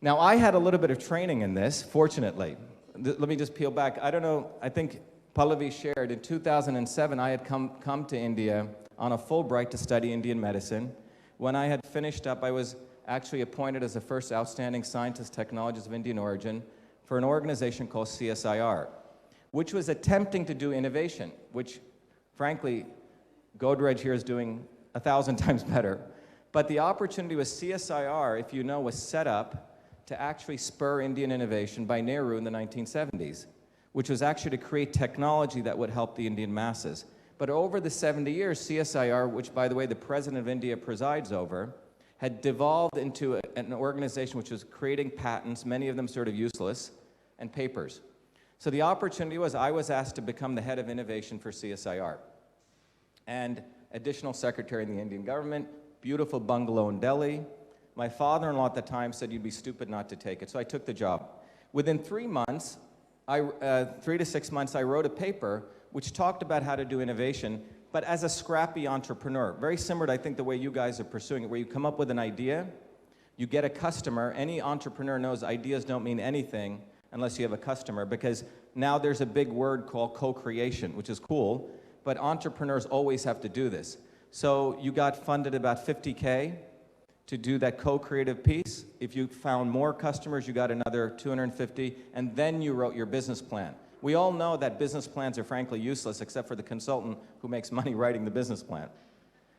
Now, I had a little bit of training in this, fortunately. Let me just peel back. I don't know, I think Pallavi shared, in 2007, I had come to India on a Fulbright to study Indian medicine. When I had finished up, I was actually appointed as the first outstanding scientist technologist of Indian origin for an organization called CSIR, which was attempting to do innovation, which, frankly, Godrej here is doing 1,000 times better. But the opportunity with CSIR, if you know, was set up to actually spur Indian innovation by Nehru in the 1970s, which was actually to create technology that would help the Indian masses. But over the 70 years, CSIR, which, by the way, the President of India presides over, had devolved into an organization which was creating patents, many of them sort of useless, and papers. So the opportunity was I was asked to become the head of innovation for CSIR and additional secretary in the Indian government, beautiful bungalow in Delhi. My father-in-law at the time said, you'd be stupid not to take it, so I took the job. Within 3 months, 3 to 6 months, I wrote a paper which talked about how to do innovation, but as a scrappy entrepreneur. Very similar to, I think, the way you guys are pursuing it, where you come up with an idea, you get a customer. Any entrepreneur knows ideas don't mean anything unless you have a customer, because now there's a big word called co-creation, which is cool, but entrepreneurs always have to do this. So you got funded about 50K to do that co-creative piece. If you found more customers, you got another 250, and then you wrote your business plan. We all know that business plans are frankly useless, except for the consultant who makes money writing the business plan.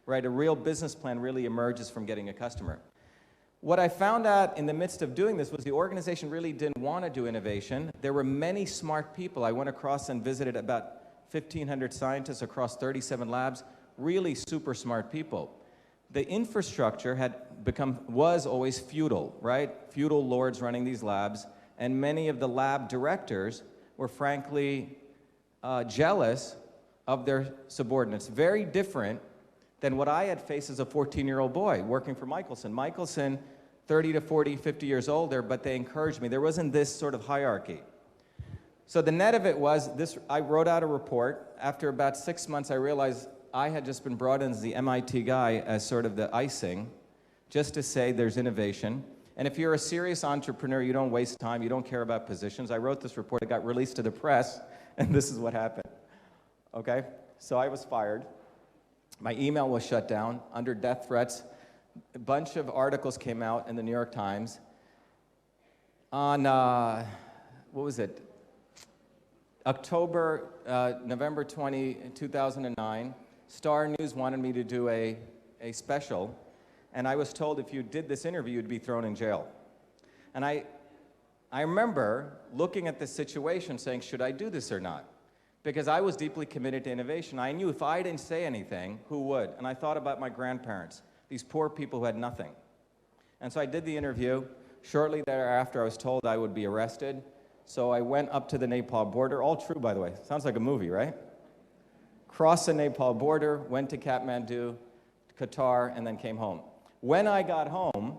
Right? A real business plan really emerges from getting a customer. What I found out in the midst of doing this was the organization really didn't want to do innovation. There were many smart people. I went across and visited about 1,500 scientists across 37 labs, really super smart people. The infrastructure was always feudal, right? Feudal lords running these labs, and many of the lab directors were frankly jealous of their subordinates. Very different than what I had faced as a 14-year-old boy working for Michelson. Michelson, 30 to 40, 50 years older, but they encouraged me. There wasn't this sort of hierarchy. So the net of it was this: I wrote out a report. After about 6 months, I realized I had just been brought in as the MIT guy as sort of the icing, just to say there's innovation. And if you're a serious entrepreneur, you don't waste time, you don't care about positions. I wrote this report, it got released to the press, and this is what happened. Okay? So I was fired. My email was shut down under death threats. A bunch of articles came out in the New York Times. On, what was it? November 20, 2009, Star News wanted me to do a special, and I was told if you did this interview, you'd be thrown in jail. And I remember looking at this situation saying, should I do this or not? Because I was deeply committed to innovation. I knew if I didn't say anything, who would? And I thought about my grandparents, these poor people who had nothing. And so I did the interview. Shortly thereafter, I was told I would be arrested. So I went up to the Nepal border, all true, by the way. Sounds like a movie, right? Crossed the Nepal border, went to Kathmandu, Qatar, and then came home. When I got home,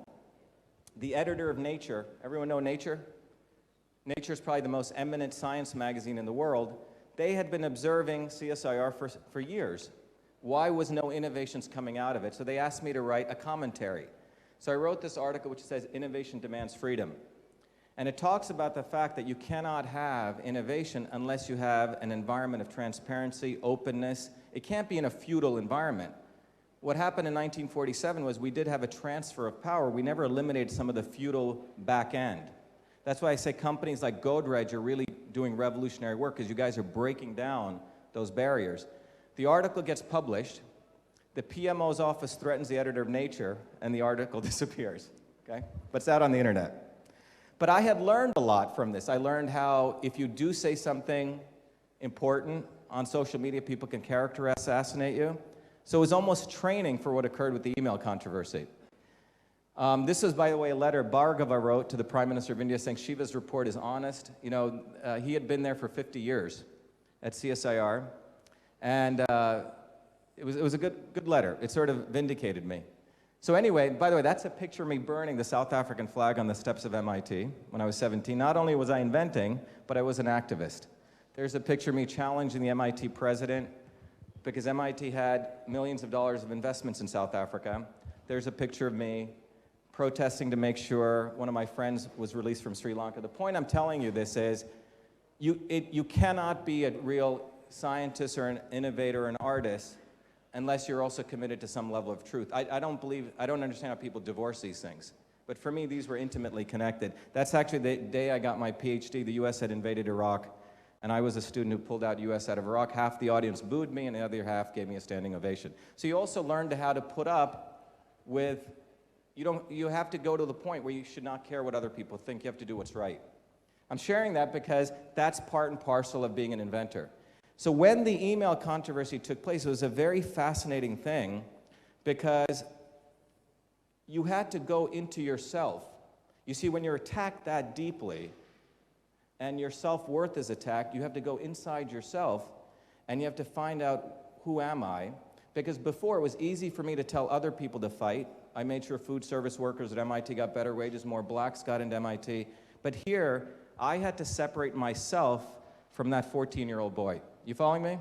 the editor of Nature, everyone know Nature? Nature is probably the most eminent science magazine in the world. They had been observing CSIR for years. Why was no innovations coming out of it? So they asked me to write a commentary. So I wrote this article which says, Innovation Demands Freedom. And it talks about the fact that you cannot have innovation unless you have an environment of transparency, openness. It can't be in a feudal environment. What happened in 1947 was we did have a transfer of power. We never eliminated some of the feudal back end. That's why I say companies like Godrej are really doing revolutionary work, because you guys are breaking down those barriers. The article gets published, the PMO's office threatens the editor of Nature, and the article disappears, okay? But it's out on the internet. But I had learned a lot from this. I learned how if you do say something important on social media, people can character assassinate you. So it was almost training for what occurred with the email controversy. This is, by the way, a letter Bhargava wrote to the Prime Minister of India saying Shiva's report is honest. You know, he had been there for 50 years at CSIR, and it was a good letter. It sort of vindicated me. So anyway, by the way, that's a picture of me burning the South African flag on the steps of MIT when I was 17. Not only was I inventing, but I was an activist. There's a picture of me challenging the MIT president because MIT had millions of dollars of investments in South Africa. There's a picture of me protesting to make sure one of my friends was released from Sri Lanka. The point I'm telling you this is, you cannot be a real scientist or an innovator or an artist unless you're also committed to some level of truth. I don't understand how people divorce these things. But for me, these were intimately connected. That's actually the day I got my PhD. The US had invaded Iraq, and I was a student who pulled out US out of Iraq. Half the audience booed me, and the other half gave me a standing ovation. So you also learned how to put up with, you have to go to the point where you should not care what other people think. You have to do what's right. I'm sharing that because that's part and parcel of being an inventor. So when the email controversy took place, it was a very fascinating thing because you had to go into yourself. You see, when you're attacked that deeply and your self-worth is attacked, you have to go inside yourself and you have to find out, who am I? Because before, it was easy for me to tell other people to fight. I made sure food service workers at MIT got better wages, more blacks got into MIT. But here, I had to separate myself from that 14-year-old boy. You following me?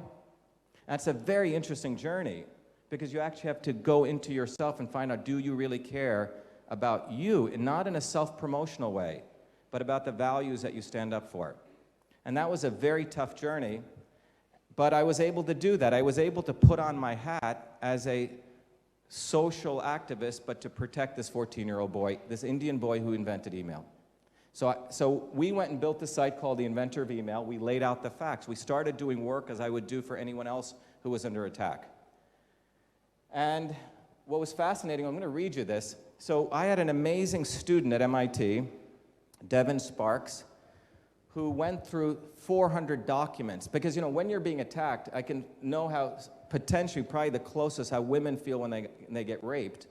That's a very interesting journey because you actually have to go into yourself and find out, do you really care about you, and not in a self-promotional way, but about the values that you stand up for. And that was a very tough journey, but I was able to do that. I was able to put on my hat as a social activist, but to protect this 14-year-old boy, this Indian boy who invented email. So we went and built a site called the Inventor of Email. We laid out the facts. We started doing work as I would do for anyone else who was under attack. And what was fascinating, I'm going to read you this. So I had an amazing student at MIT, Devin Sparks, who went through 400 documents. Because, when you're being attacked, I can know how potentially, probably the closest how women feel when they get raped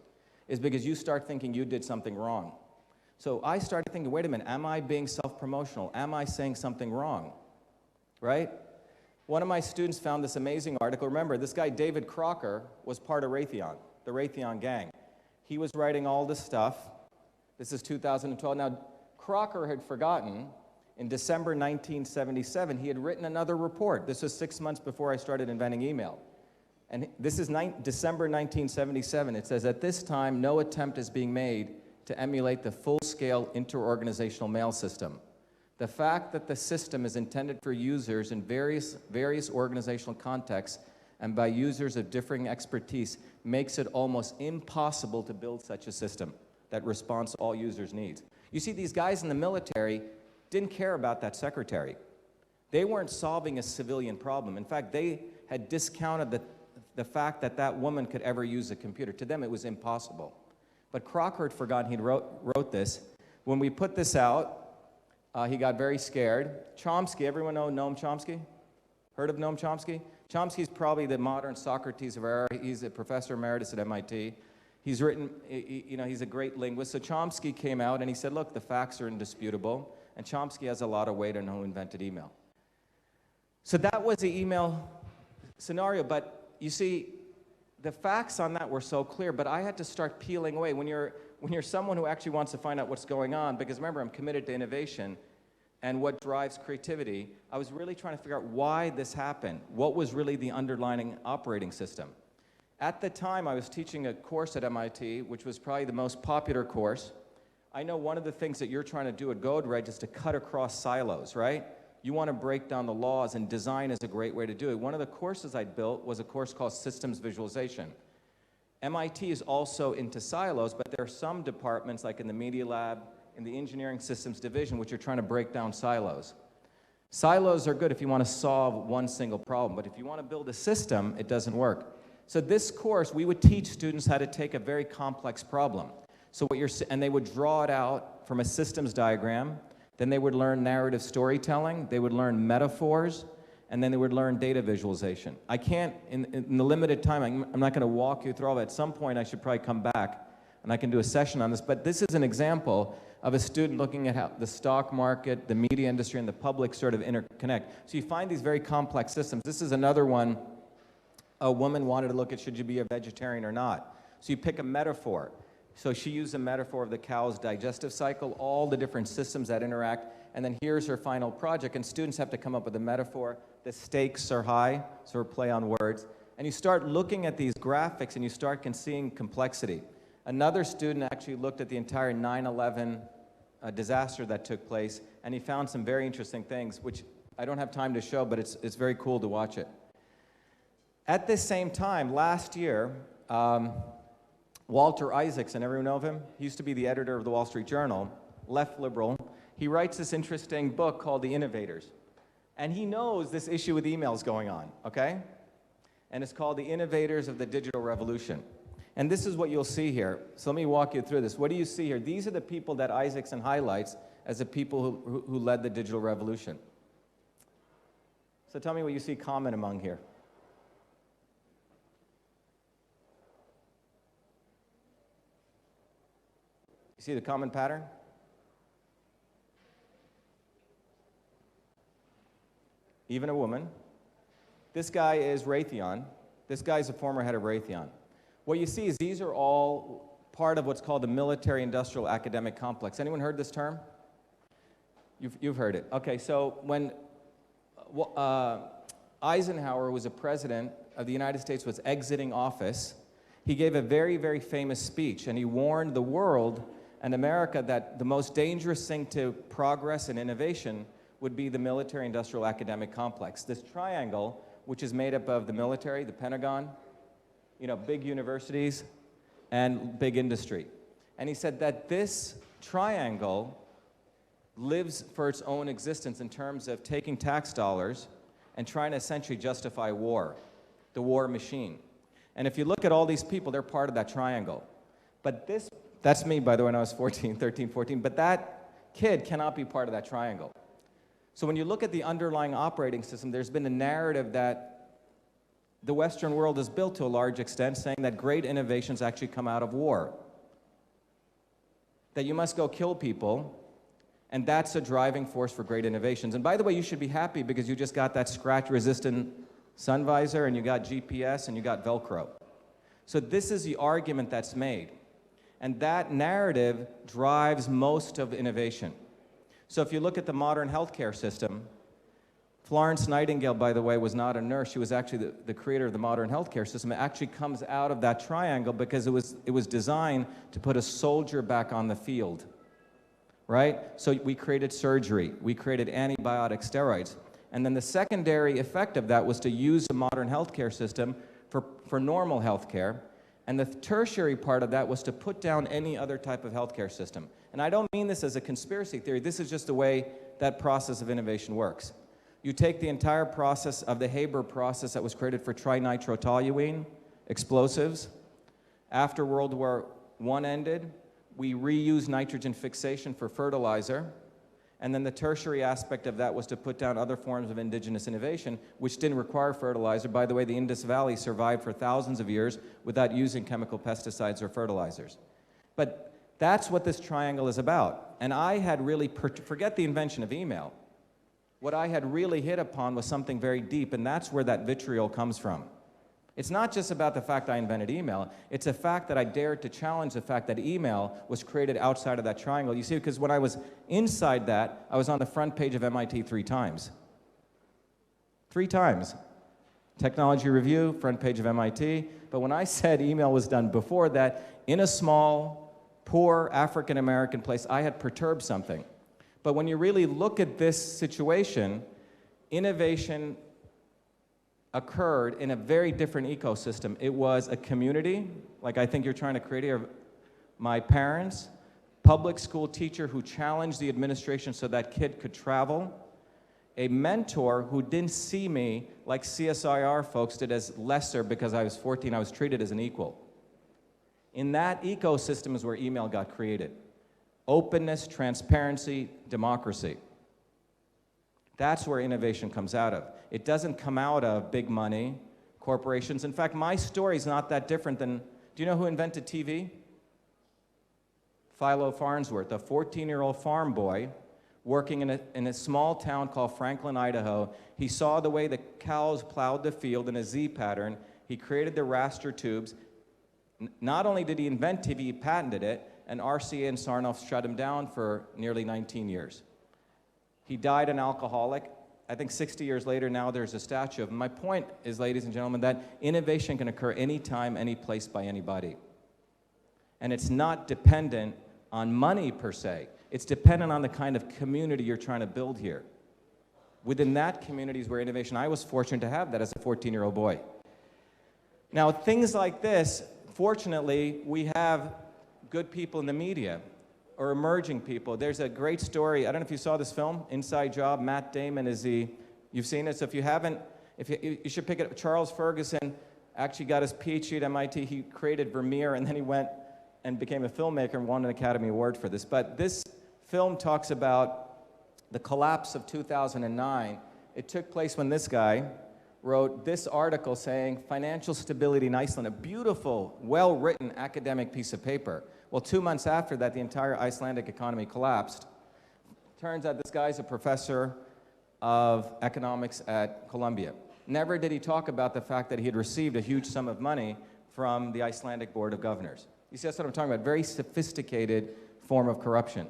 is because you start thinking you did something wrong. So I started thinking, wait a minute, am I being self-promotional? Am I saying something wrong? Right? One of my students found this amazing article. Remember, this guy, David Crocker, was part of Raytheon, the Raytheon gang. He was writing all this stuff. This is 2012. Now, Crocker had forgotten, in December 1977, he had written another report. This was 6 months before I started inventing email. And this is December 1977. It says, at this time, no attempt is being made to emulate the full-scale interorganizational mail system. The fact that the system is intended for users in various organizational contexts and by users of differing expertise makes it almost impossible to build such a system that responds to all users' needs. You see, these guys in the military didn't care about that secretary. They weren't solving a civilian problem. In fact, they had discounted the fact that that woman could ever use a computer. To them, it was impossible. But Crocker had forgotten he wrote this. When we put this out, he got very scared. Chomsky, everyone know Noam Chomsky? Heard of Noam Chomsky? Chomsky's probably the modern Socrates of our era. He's a professor emeritus at MIT. He's written, he's a great linguist. So Chomsky came out and he said, look, the facts are indisputable. And Chomsky has a lot of weight on who invented email. So that was the email scenario. But you see, the facts on that were so clear, but I had to start peeling away. When you're someone who actually wants to find out what's going on, because remember, I'm committed to innovation and what drives creativity, I was really trying to figure out why this happened. What was really the underlying operating system? At the time, I was teaching a course at MIT, which was probably the most popular course. I know one of the things that you're trying to do at Godrej is to cut across silos, right? You want to break down the laws, and design is a great way to do it. One of the courses I built was a course called Systems Visualization. MIT is also into silos, but there are some departments, like in the Media Lab, in the Engineering Systems Division, which are trying to break down silos. Silos are good if you want to solve one single problem, but if you want to build a system, it doesn't work. So this course, we would teach students how to take a very complex problem. And they would draw it out from a systems diagram. Then they would learn narrative storytelling, they would learn metaphors, and then they would learn data visualization. I can't, in the limited time, I'm not going to walk you through all that. At some point, I should probably come back and I can do a session on this. But this is an example of a student looking at how the stock market, the media industry, and the public sort of interconnect. So you find these very complex systems. This is another one. A woman wanted to look at, should you be a vegetarian or not? So you pick a metaphor. So she used a metaphor of the cow's digestive cycle, all the different systems that interact, and then here's her final project, and students have to come up with a metaphor. The stakes are high, so we're play on words. And you start looking at these graphics, and you start seeing complexity. Another student actually looked at the entire 9/11 disaster that took place, and he found some very interesting things, which I don't have time to show, but it's very cool to watch it. At this same time, last year, Walter Isaacson, everyone know of him? He used to be the editor of the Wall Street Journal, left liberal. He writes this interesting book called The Innovators. And he knows this issue with emails going on, okay? And it's called The Innovators of the Digital Revolution. And this is what you'll see here. So let me walk you through this. What do you see here? These are the people that Isaacson highlights as the people who led the digital revolution. So tell me what you see common among here. You see the common pattern? Even a woman. This guy is Raytheon. This guy is a former head of Raytheon. What you see is these are all part of what's called the military-industrial academic complex. Anyone heard this term? You've heard it. Okay, so when Eisenhower, who was a president of the United States, was exiting office, he gave a very, very famous speech, and he warned the world and America that the most dangerous thing to progress and innovation would be the military-industrial academic complex. This triangle, which is made up of the military, the Pentagon, big universities, and big industry. And he said that this triangle lives for its own existence in terms of taking tax dollars and trying to essentially justify war, the war machine. And if you look at all these people, they're part of that triangle. But that's me, by the way, when I was 13, 14, but that kid cannot be part of that triangle. So when you look at the underlying operating system, there's been a narrative that the Western world is built to a large extent, saying that great innovations actually come out of war. That you must go kill people, and that's a driving force for great innovations. And by the way, you should be happy because you just got that scratch-resistant sun visor, and you got GPS, and you got Velcro. So this is the argument that's made. And that narrative drives most of innovation. So if you look at the modern healthcare system, Florence Nightingale, by the way, was not a nurse. She was actually the creator of the modern healthcare system. It actually comes out of that triangle because it was designed to put a soldier back on the field, right? So we created surgery. We created antibiotic steroids. And then the secondary effect of that was to use the modern healthcare system for normal healthcare. And the tertiary part of that was to put down any other type of healthcare system. And I don't mean this as a conspiracy theory. This is just the way that process of innovation works. You take the entire process of the Haber process that was created for trinitrotoluene, explosives. After World War I ended, we reused nitrogen fixation for fertilizer. And then the tertiary aspect of that was to put down other forms of indigenous innovation, which didn't require fertilizer. By the way, the Indus Valley survived for thousands of years without using chemical pesticides or fertilizers. But that's what this triangle is about. And I had really, forget the invention of email. What I had really hit upon was something very deep, and that's where that vitriol comes from. It's not just about the fact I invented email. It's a fact that I dared to challenge the fact that email was created outside of that triangle. You see, because when I was inside that, I was on the front page of MIT 3 times. 3 times. Technology Review, front page of MIT. But when I said email was done before that, in a small, poor African-American place, I had perturbed something. But when you really look at this situation, innovation occurred in a very different ecosystem. It was a community, like I think you're trying to create here, my parents, public school teacher who challenged the administration so that kid could travel, a mentor who didn't see me like CSIR folks did as lesser because I was 14, I was treated as an equal. In that ecosystem is where email got created. Openness, transparency, democracy. That's where innovation comes out of. It doesn't come out of big money, corporations. In fact, my story is not that different than, do you know who invented TV? Philo Farnsworth, a 14-year-old farm boy working in a small town called Franklin, Idaho. He saw the way the cows plowed the field in a Z pattern. He created the raster tubes. Not only did he invent TV, he patented it, and RCA and Sarnoff shut him down for nearly 19 years. He died an alcoholic. I think 60 years later, now there's a statue of him. My point is, ladies and gentlemen, that innovation can occur anytime, any place, by anybody. And it's not dependent on money per se. It's dependent on the kind of community you're trying to build here. Within that community is where innovation, I was fortunate to have that as a 14-year-old boy. Now, things like this, fortunately, we have good people in the media, or emerging people. There's a great story, I don't know if you saw this film, Inside Job. Matt Damon is you've seen it, so if you haven't, you should pick it up. Charles Ferguson actually got his PhD at MIT. He created Vermeer, and then he went and became a filmmaker and won an Academy Award for this. But this film talks about the collapse of 2009. It took place when this guy wrote this article saying financial stability in Iceland, a beautiful, well-written academic piece of paper. Well, 2 months after that, the entire Icelandic economy collapsed. Turns out this guy's a professor of economics at Columbia. Never did he talk about the fact that he had received a huge sum of money from the Icelandic Board of Governors. You see, that's what I'm talking about, very sophisticated form of corruption.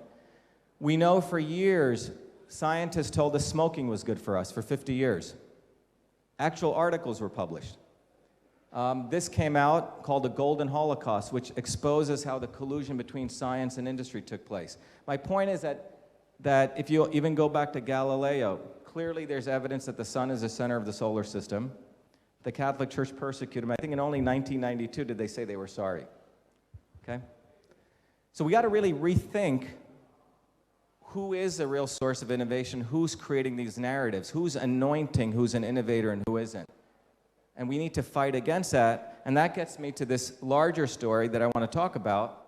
We know for years, scientists told us smoking was good for us for 50 years. Actual articles were published. This came out called The Golden Holocaust, which exposes how the collusion between science and industry took place. My point is that if you even go back to Galileo, clearly there's evidence that the sun is the center of the solar system. The Catholic Church persecuted him. I think in only 1992 did they say they were sorry. Okay? So we got to really rethink who is the real source of innovation, who's creating these narratives, who's anointing who's an innovator and who isn't. And we need to fight against that, and that gets me to this larger story that I want to talk about,